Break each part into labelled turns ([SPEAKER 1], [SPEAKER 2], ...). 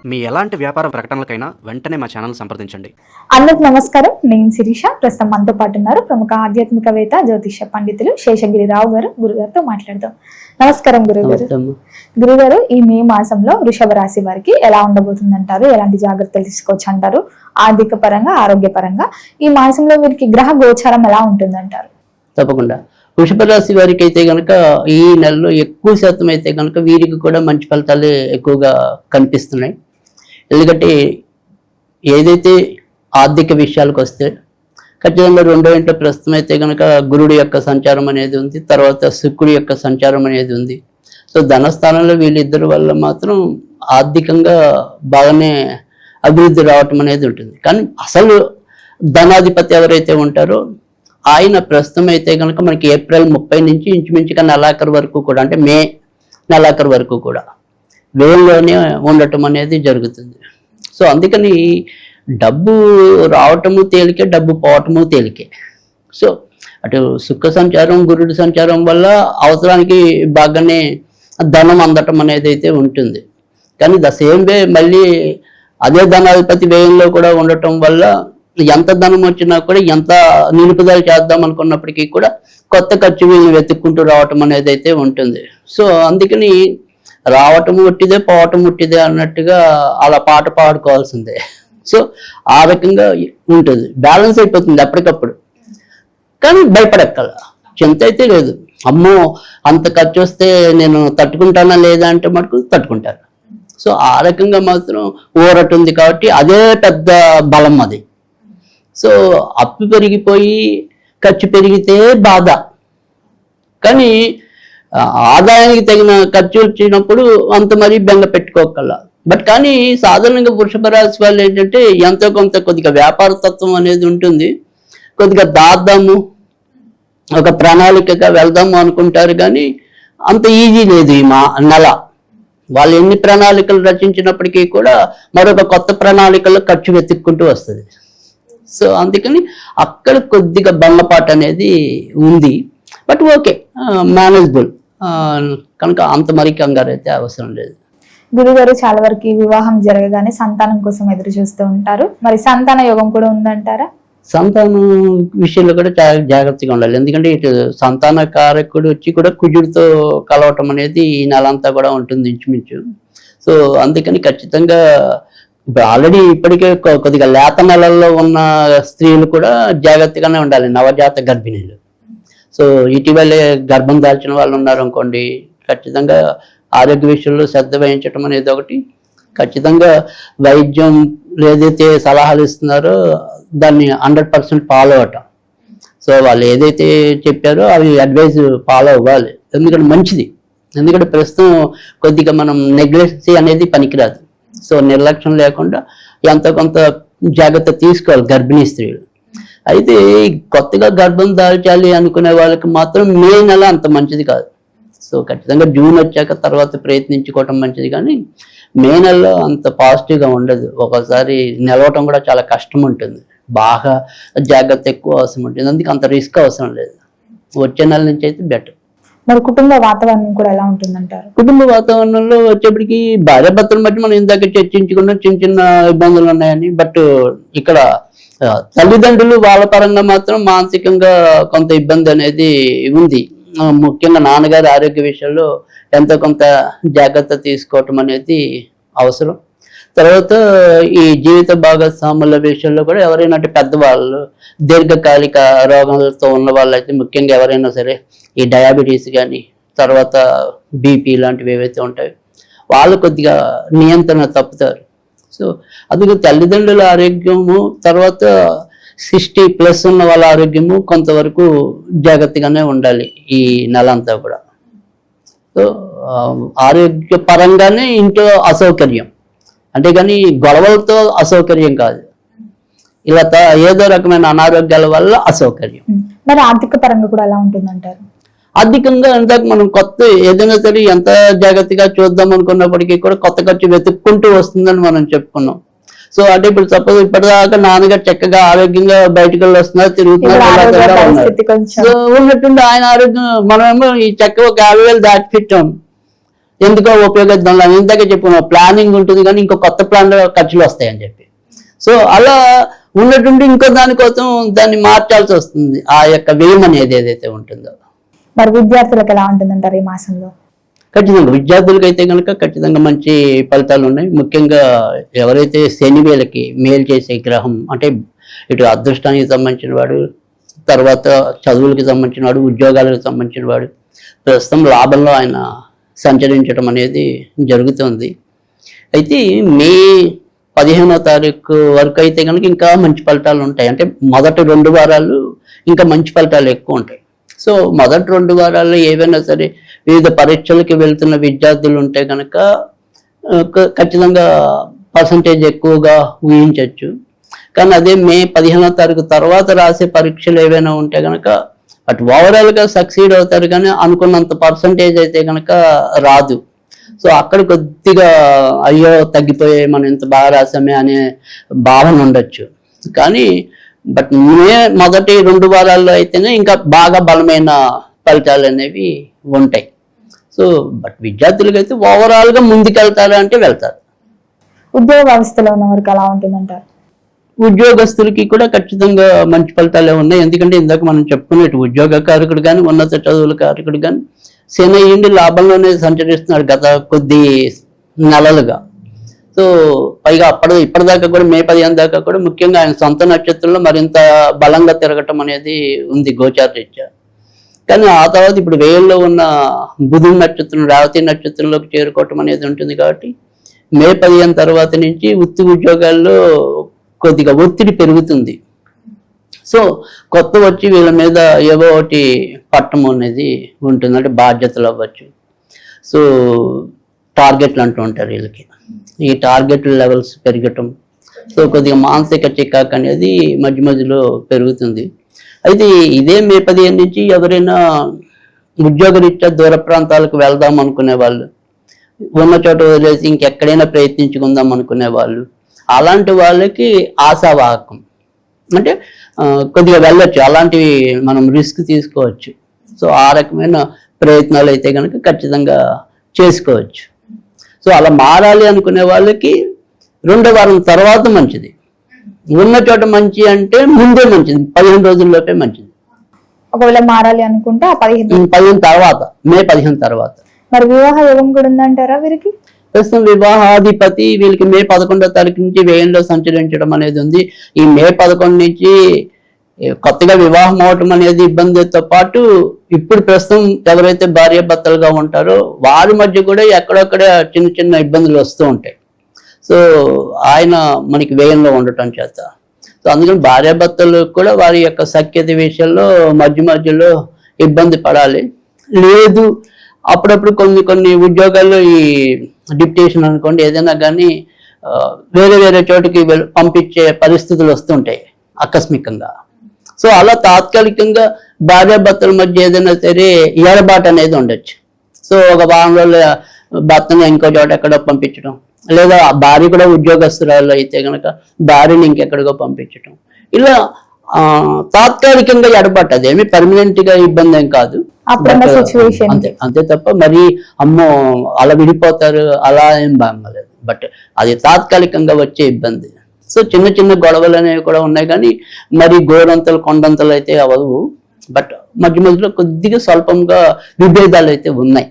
[SPEAKER 1] మీ ఎలాంటి వ్యాపార ప్రకటనలకైనా వెంటనే మా ఛానల్ సంప్రదించండి.
[SPEAKER 2] అందరికి నమస్కారం. నేను శిరీష. ప్రస్తుతం మనతో పాటు ఉన్నారు ప్రముఖ ఆధ్యాత్మికవేత్త జ్యోతిష పండితులు శేషగిరిరావు గారు. గురుగారితో మాట్లాడదాం. నమస్కారం గురుగారు. గురుగారు, ఈ మే మాసంలో వృషభ రాశి వారికి ఎలా ఉండబోతుంది అంటారు? ఎలాంటి జాగ్రత్తలు తీసుకోవచ్చు అంటారు? ఆర్థిక పరంగా, ఆరోగ్య పరంగా ఈ మాసంలో వీరికి గ్రహ గోచారం ఎలా ఉంటుంది అంటారు?
[SPEAKER 3] తప్పకుండా వృషభ రాశి వారికి అయితే కనుక ఈ నెలలో ఎక్కువ శాతం అయితే కనుక వీరికి కూడా మంచి ఫలితాలే ఎక్కువగా కనిపిస్తున్నాయి. ఎందుకంటే ఏదైతే ఆర్థిక విషయాలకు వస్తే ఖచ్చితంగా రెండో ఇంట్లో ప్రస్తుతం అయితే కనుక గురుడి యొక్క సంచారం అనేది ఉంది, తర్వాత శుక్రుడి యొక్క సంచారం అనేది ఉంది. సో ధనస్థానంలో వీళ్ళిద్దరి వల్ల మాత్రం ఆర్థికంగా బాగానే అభివృద్ధి రావటం అనేది ఉంటుంది. కానీ అసలు ధనాధిపతి ఎవరైతే ఉంటారో ఆయన ప్రస్తుతం అయితే కనుక మనకి ఏప్రిల్ 30 నుంచి ఇంచుమించుగా నెలాఖరు వరకు కూడా, అంటే మే నెలాఖరు వరకు కూడా వేయంలోనే ఉండటం అనేది జరుగుతుంది. సో అందుకని డబ్బు రావటము తేలికే, డబ్బు పోవటము తేలికే. సో అటు శుక్ర సంచారం, గురుడి సంచారం వల్ల అవసరానికి బాగానే ధనం అందటం అనేది అయితే ఉంటుంది. కానీ ద సేమ్ వే మళ్ళీ అదే ధనాధిపతి వ్యయంలో కూడా ఉండటం వల్ల ఎంత ధనం వచ్చినా కూడా, ఎంత నిలుపుదల చేద్దాం అనుకున్నప్పటికీ కూడా కొత్త ఖర్చు వీళ్ళని వెతుక్కుంటూ రావటం అనేది అయితే ఉంటుంది. సో అందుకని రావటం ఉట్టిదే, పోవటం ఉట్టిదే అన్నట్టుగా అలా పాట పాడుకోవాల్సిందే. సో ఆ రకంగా ఉంటుంది, బ్యాలెన్స్ అయిపోతుంది అప్పటికప్పుడు. కానీ భయపడక్కల చింత అయితే లేదు. అమ్మో అంత ఖర్చు వస్తే నేను తట్టుకుంటానా లేదా అంటే మటుకు తట్టుకుంటాను. సో ఆ రకంగా మాత్రం ఊరట ఉంది కాబట్టి అదే పెద్ద బలం అది. సో అప్పు పెరిగిపోయి ఖర్చు పెరిగితే బాధ, కానీ ఆదాయానికి తగిన ఖర్చు వచ్చినప్పుడు అంత మరీ బెంగ పెట్టుకోకల్లా. బట్ కానీ సాధారణంగా వృషభ రాశి వాళ్ళు ఏంటంటే ఎంతో కొంత కొద్దిగా వ్యాపార తత్వం అనేది ఉంటుంది. కొద్దిగా దాద్దాము, ఒక ప్రణాళికగా వెళ్దాము అనుకుంటారు. కానీ అంత ఈజీ లేదు ఈ నెల. వాళ్ళు ఎన్ని ప్రణాళికలు రచించినప్పటికీ కూడా మరొక కొత్త ప్రణాళికలో ఖర్చు వెతుక్కుంటూ వస్తుంది. సో అందుకని అక్కడ కొద్దిగా బంగపాటు అనేది ఉంది. But okay, manageable. కనుక అంత మరి కంగారు అయితే అవసరం లేదు.
[SPEAKER 2] గురుగారు, చాలా వరకు వివాహం జరగగానే సంతానం కోసం ఎదురు చూస్తూ ఉంటారు. మరి సంతాన యోగం కూడా ఉందంటారా?
[SPEAKER 3] సంతానం విషయంలో కూడా చాలా జాగ్రత్తగా ఉండాలి. ఎందుకంటే ఇటు సంతాన కారకుడు వచ్చి కూడా కుజుడితో కలవటం అనేది ఈ నెల అంతా కూడా ఉంటుంది ఇంచుమించు. సో అందుకని ఖచ్చితంగా ఇప్పుడు ఆల్రెడీ ఇప్పటికే కొద్దిగా లేత నెలల్లో ఉన్న స్త్రీలు కూడా జాగ్రత్తగానే ఉండాలి, నవజాత గర్భిణీలు. సో ఇటీవలే గర్భం దాల్చిన వాళ్ళు ఉన్నారు అనుకోండి, ఖచ్చితంగా ఆరోగ్య విషయంలో శ్రద్ధ వహించడం అనేది ఒకటి. ఖచ్చితంగా వైద్యం ఏదైతే సలహాలు ఇస్తున్నారో దాన్ని 100% ఫాలో అవటం. సో వాళ్ళు ఏదైతే చెప్పారో అవి అడ్వైజ్ ఫాలో అవ్వాలి. ఎందుకంటే మంచిది. ఎందుకంటే ప్రస్తుతం కొద్దిగా మనం నెగ్లెన్సీ అనేది పనికిరాదు. సో నిర్లక్ష్యం లేకుండా ఎంతో కొంత జాగ్రత్త తీసుకోవాలి గర్భిణీ స్త్రీలు. అయితే కొత్తగా గర్భం దాల్చాలి అనుకునే వాళ్ళకి మాత్రం మే నెల అంత మంచిది కాదు. సో ఖచ్చితంగా జూన్ వచ్చాక తర్వాత ప్రయత్నించుకోవటం మంచిది. కానీ మే నెలలో అంత పాజిటివ్గా ఉండదు. ఒక్కోసారి నిలవటం కూడా చాలా కష్టం ఉంటుంది. బాగా జాగ్రత్త ఎక్కువ అవసరం ఉంటుంది. అందుకే అంత రిస్క్ అవసరం లేదు. వచ్చే నెల నుంచి అయితే బెటర్.
[SPEAKER 2] మరి కుటుంబ వాతావరణం కూడా ఎలా ఉంటుందంటారు?
[SPEAKER 3] కుటుంబ వాతావరణంలో వచ్చేప్పటికి భార్యాభర్తలను బట్టి మనం ఇందాక చర్చించుకున్న చిన్న చిన్న ఇబ్బందులు ఉన్నాయని. బట్ ఇక్కడ తల్లిదండ్రులు వాళ్ళ పరంగా మాత్రం మానసికంగా కొంత ఇబ్బంది అనేది ఉంది. ముఖ్యంగా నాన్నగారి ఆరోగ్య విషయంలో ఎంతో కొంత జాగ్రత్త తీసుకోవటం అనేది అవసరం. తర్వాత ఈ జీవిత భాగస్వాముల విషయంలో కూడా ఎవరైనా అంటే పెద్దవాళ్ళు, దీర్ఘకాలిక రోగాలతో ఉన్న వాళ్ళైతే ముఖ్యంగా ఎవరైనా సరే ఈ డయాబెటీస్ కానీ, తర్వాత బీపీ లాంటివి ఏవైతే ఉంటాయో వాళ్ళు కొద్దిగా నియంత్రణ తప్పుతారు. సో అందుకే తల్లిదండ్రుల ఆరోగ్యము, తర్వాత 60+ ఉన్న వాళ్ళ ఆరోగ్యము కొంతవరకు జాగ్రత్తగానే ఉండాలి ఈ నెల అంతా కూడా. సో ఆరోగ్య పరంగానే ఇంట్లో అసౌకర్యం, అంతేగాని గొడవలతో అసౌకర్యం కాదు. ఇలా ఏదో రకమైన అనారోగ్యాల వల్ల అసౌకర్యం.
[SPEAKER 2] మరి ఆర్థిక పరంగా కూడా ఎలా ఉంటుందంటారు?
[SPEAKER 3] ఆర్థికంగా ఇందాక మనం కొత్త ఏదైనా సరే ఎంత జాగ్రత్తగా చూద్దాం అనుకున్నప్పటికీ కూడా కొత్త ఖర్చు వెతుక్కుంటూ వస్తుందని మనం చెప్పుకున్నాం. సో అంటే ఇప్పుడు సపోజ్ ఇప్పటిదాకా నాన్నగారు చక్కగా ఆరోగ్యంగా బయటకు వెళ్ళి వస్తున్నారు, తిరుగుతున్నారు. సో ఉన్నట్టుండి ఆయన ఆరోగ్యం మనమేమో ఈ చక్కగా ఒక 50,000 దాటి పెట్టాం. ఎందుకో ఉపయోగిద్దాం ఇందాక చెప్పుకున్నాం, ప్లానింగ్ ఉంటుంది కానీ ఇంకో కొత్త ప్లాన్లో ఖర్చులు వస్తాయని చెప్పి. సో అలా ఉన్నట్టుండి ఇంకో దానికోసం దాన్ని మార్చాల్సి వస్తుంది, ఆ యొక్క వ్యయం అనేది ఏదైతే ఉంటుందో.
[SPEAKER 2] మరి విద్యార్థులకు ఎలా ఉంటుందంటారు ఈ మాసంలో?
[SPEAKER 3] ఖచ్చితంగా విద్యార్థులకు అయితే కనుక ఖచ్చితంగా మంచి ఫలితాలు ఉన్నాయి. ముఖ్యంగా ఎవరైతే శని వేళకి మేలు చేసే గ్రహం, అంటే ఇటు అదృష్టానికి సంబంధించిన వాడు, తర్వాత చదువులకి సంబంధించిన వాడు, ఉద్యోగాలకు సంబంధించిన వాడు, ప్రస్తుతం లాభంలో ఆయన సంచరించడం అనేది జరుగుతుంది. అయితే మే 15వ తారీఖు వరకు అయితే కనుక ఇంకా మంచి ఫలితాలు ఉంటాయి. అంటే మొదటి 2 వారాలు ఇంకా మంచి ఫలితాలు ఎక్కువ ఉంటాయి. సో మొదటి 2 వారాల్లో ఏవైనా సరే వివిధ పరీక్షలకి వెళ్తున్న విద్యార్థులు ఉంటే కనుక ఖచ్చితంగా పర్సంటేజ్ ఎక్కువగా ఊహించవచ్చు. కానీ అదే మే 15వ తారీఖు తర్వాత రాసే పరీక్షలు ఏవైనా ఉంటే కనుక అటు ఓవరాల్గా సక్సీడ్ అవుతారు, కానీ అనుకున్నంత పర్సంటేజ్ అయితే కనుక రాదు. సో అక్కడ కొద్దిగా అయ్యో తగ్గిపోయాయి, మనం ఇంత బాగా రాసామే అనే భావన ఉండొచ్చు. కానీ బట్ మే మొదటి 2 వారాల్లో అయితేనే ఇంకా బాగా బలమైన ఫలితాలు అనేవి ఉంటాయి. సో బట్ విద్యార్థులకైతే ఓవరాల్గా ముందుకెళ్తారు అంటే వెళ్తారు.
[SPEAKER 2] ఉద్యోగ వ్యవస్థలో ఉన్న వరకు ఎలా ఉంటుందంటారు?
[SPEAKER 3] ఉద్యోగస్తులకి కూడా ఖచ్చితంగా మంచి ఫలితాలే ఉన్నాయి. ఎందుకంటే ఇందాక మనం చెప్పుకున్నట్టు ఉద్యోగ కారకుడు కానీ ఉన్నత చదువుల కారకుడు కానీ శని అయ్యిండి లాభంలోనే సంచరిస్తున్నాడు గత కొద్ది నెలలుగా. సో పైగా ఇప్పటిదాకా కూడా మే 15 దాకా కూడా ముఖ్యంగా ఆయన సొంత నక్షత్రంలో మరింత బలంగా తిరగటం అనేది ఉంది గోచార రీత్యా. కానీ ఆ తర్వాత ఇప్పుడు వేయంలో ఉన్న బుధుని నక్షత్రం రేవతి నక్షత్రంలోకి చేరుకోవటం అనేది ఉంటుంది. కాబట్టి మే 15 తర్వాత నుంచి వృత్తి ఉద్యోగాల్లో కొద్దిగా ఒత్తిడి పెరుగుతుంది. సో కొత్త వచ్చి వీళ్ళ మీద ఏవో ఒకటి పట్టం అనేది ఉంటుంది, అంటే బాధ్యతలు అవ్వచ్చు. సో టార్గెట్లు అంటూ ఉంటారు వీళ్ళకి, ఈ టార్గెట్ లెవెల్స్ పెరగటం, సో కొద్దిగా మానసిక చికాకు అనేది మధ్య మధ్యలో పెరుగుతుంది. అయితే ఇదే మే 15 నుంచి ఎవరైనా ఉద్యోగరీత్యా దూర ప్రాంతాలకు వెళ్దాం అనుకునే వాళ్ళు, ఉన్న చోట వదిలేసి ఇంకెక్కడైనా ప్రయత్నించుకుందాం అనుకునే వాళ్ళు, అలాంటి వాళ్ళకి ఆశావాహకం. అంటే కొద్దిగా వెళ్ళొచ్చు, అలాంటివి మనం రిస్క్ తీసుకోవచ్చు. సో ఆ రకమైన ప్రయత్నాలు అయితే కనుక ఖచ్చితంగా చేసుకోవచ్చు. సో అలా మారాలి అనుకునే వాళ్ళకి 2వ వారం తర్వాత మంచిది, ఉన్న చోట మంచి అంటే ముందే మంచిది, 15 రోజుల్లోపే మంచిది.
[SPEAKER 2] ఒకవేళ మారాలి అనుకుంటే 15
[SPEAKER 3] తర్వాత, మే 15 తర్వాత.
[SPEAKER 2] మరి వివాహ యోగం కూడా ఉందంటారా వీరికి?
[SPEAKER 3] ప్రస్తుతం వివాహాధిపతి వీళ్ళకి మే 11వ తారీఖు నుంచి వ్యయంలో సంచరించడం అనేది ఉంది. ఈ మే 11 నుంచి కొత్తగా వివాహం అవటం అనేది ఇబ్బందితో పాటు ఇప్పుడు ప్రస్తుతం ఎవరైతే భార్యాభర్తలుగా ఉంటారో వారి మధ్య కూడా ఎక్కడొక్కడ చిన్న చిన్న ఇబ్బందులు వస్తూ ఉంటాయి. సో ఆయన మనకి వ్యయంలో ఉండటం చేత, సో అందుకని భార్యాభర్తలు కూడా వారి యొక్క సఖ్యత విషయంలో మధ్య మధ్యలో ఇబ్బంది పడాలి. లేదు అప్పుడప్పుడు కొన్ని ఉద్యోగాల్లో ఈ డిప్యుటేషన్ అనుకోండి, ఏదైనా కానీ వేరే వేరే చోటుకి పంపించే పరిస్థితులు వస్తుంటాయి ఆకస్మికంగా. సో అలా తాత్కాలికంగా భార్యాభర్తల మధ్య ఏదైనా సరే ఎడబాటు అనేది ఉండొచ్చు. సో ఒక వారం రోజుల భర్తను ఇంకో చోట ఎక్కడో పంపించడం, లేదా భార్య కూడా ఉద్యోగస్తురాలు అయితే కనుక భార్యని ఇంకెక్కడికో పంపించడం, ఇలా తాత్కాలికంగా ఎడబాటు, అదేమి పర్మనెంట్ గా ఇబ్బంది ఏం కాదు, అంతే తప్ప మరి అమ్మో అలా విడిపోతారు అలా ఏం బాగలేదు. బట్ అది తాత్కాలికంగా వచ్చే ఇబ్బంది. సో చిన్న చిన్న గొడవలు అనేవి కూడా ఉన్నాయి, కానీ మరి గోరంతలు కొండంతలు అయితే అవ్వవు. బట్ మధ్య మధ్యలో కొద్దిగా స్వల్పంగా విభేదాలు అయితే ఉన్నాయి.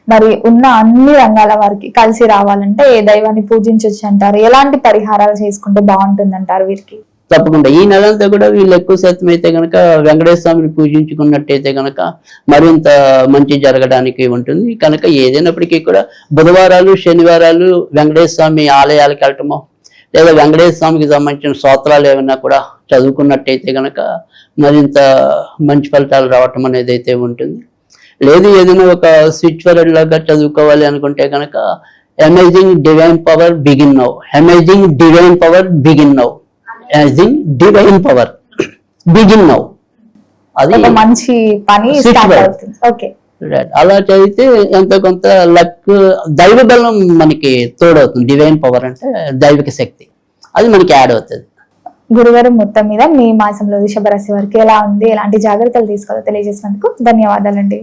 [SPEAKER 2] మరి ఉన్న అన్ని రంగాల వారికి కలిసి రావాలంటే ఏ దైవాన్ని పూజించవచ్చు అంటారు? ఎలాంటి పరిహారాలు చేసుకుంటే బాగుంటుంది అంటారు వీరికి?
[SPEAKER 3] తప్పకుండా ఈ నెలంతా కూడా వీళ్ళు ఎక్కువ శాతం అయితే కనుక వెంకటేశ్వర స్వామిని పూజించుకున్నట్టయితే కనుక మరింత మంచి జరగడానికి ఉంటుంది. కనుక ఏదైనప్పటికీ కూడా బుధవారాలు శనివారాలు వెంకటేశ్వర స్వామి ఆలయాలకు వెళ్ళటమో, లేదా వెంకటేశ్వర స్వామికి సంబంధించిన స్తోత్రాలు ఏమైనా కూడా చదువుకున్నట్టయితే కనుక మరింత మంచి ఫలితాలు రావటం అనేది అయితే ఉంటుంది. లేదు ఏదైనా ఒక స్విచ్ వర్డ్ లాగా చదువుకోవాలి అనుకుంటే కనుక amazing divine power begin now, amazing divine power begin now, amazing divine power begin now, అది
[SPEAKER 2] మంచి పని స్టార్ట్ అవుతుంది. ఓకే,
[SPEAKER 3] అలా చదివితే ఎంతో కొంత లక్, దైవ బలం మనకి తోడవుతుంది. డివైన్ పవర్ అంటే దైవిక శక్తి, అది మనకి యాడ్ అవుతుంది.
[SPEAKER 2] గురుగారు మొత్తం మీద మీ మాసంలో వృషభ రాశి వారికి ఎలా ఉంది, ఎలాంటి జాగ్రత్తలు తీసుకోవాలో తెలియజేసినందుకు ధన్యవాదాలండి.